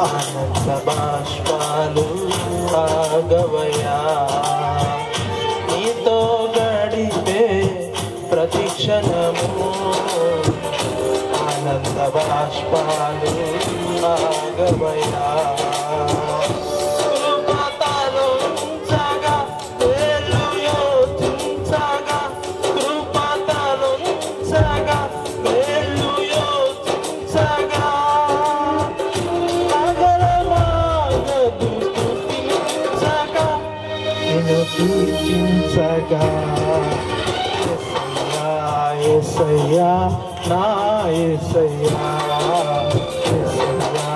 ఆనంద బాష్పాలు ఆగవయా నీతో గడిపే ప్రతిక్షణము ఆనంద బాష్పాలు ఆగవయా Yesaya, na Yesaya, Yesaya,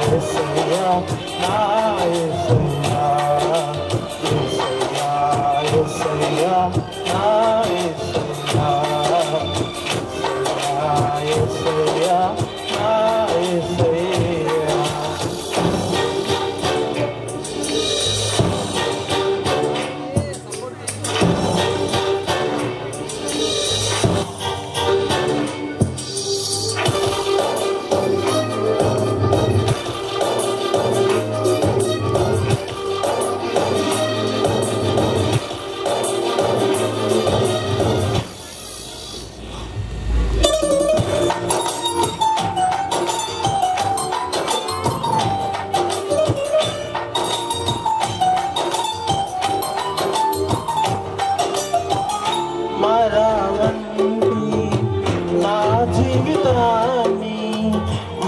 Yesaya, na Yesaya, Yesaya, Yesaya, na Yesaya, Yesaya, Yesaya, na Yesaya.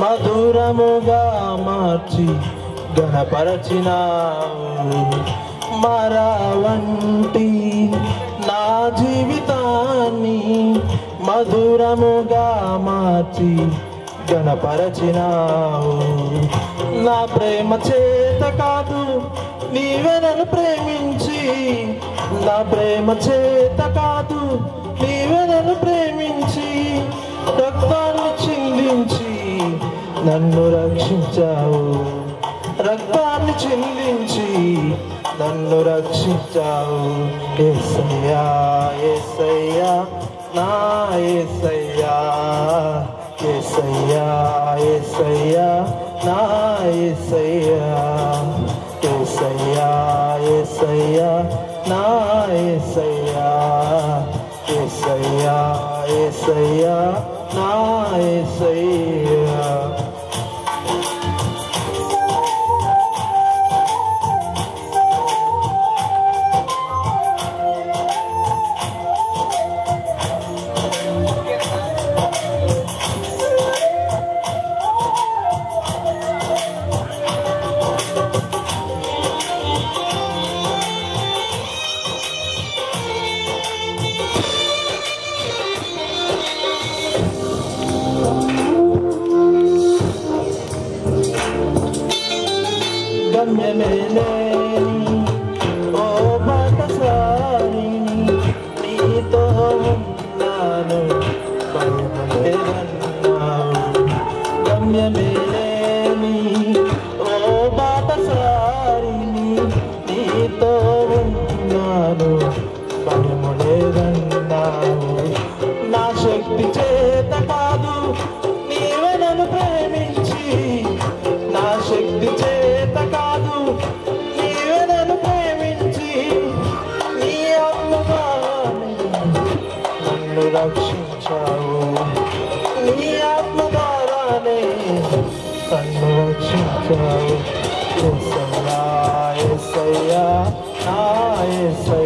మధురముగా మార్చి గణపరచినావు మరవంటి నా జీవితాన్ని మధురముగా మార్చి గణపరచినావు నా ప్రేమ చేత కాదు నీవే నన్ను ప్రేమించి నా ప్రేమ చేత కాదు నీవే నన్ను ప్రేమించి రక్తాన్ని చిందించి నన్ను రక్షించావు రక్తాన్ని చిందించి నన్ను రక్షించావు యేసయ్యా యేసయ్యా నా యేసయ్యా యేసయ్యా యేసయ్యా నా యేసయ్యా యేసయ్యా యేసయ్యా నా యేసయ్యా యేసయ్యా యేసయ్యా నా యేసయ్యా గమ్యమేలేని ఓ బాటసారిని నీతో ఉన్నాను భయమేదన్నావు గమ్యమేలేని ఓ బాటసారిని నీతో ఉన్నాను భయము లేదన్నావు నా శక్తి చేత కాదు నీవే నన్ను ప్రేమించి నా శక్తి చేత కాదు నీవే నన్ను ప్రేమించి నీ ఆత్మగానే నన్ను రక్షించావు నీ ఆత్మ ద్వారానే నన్ను రక్షించావు యేసయ్యా యేసయ్యా నా యేసయ్యా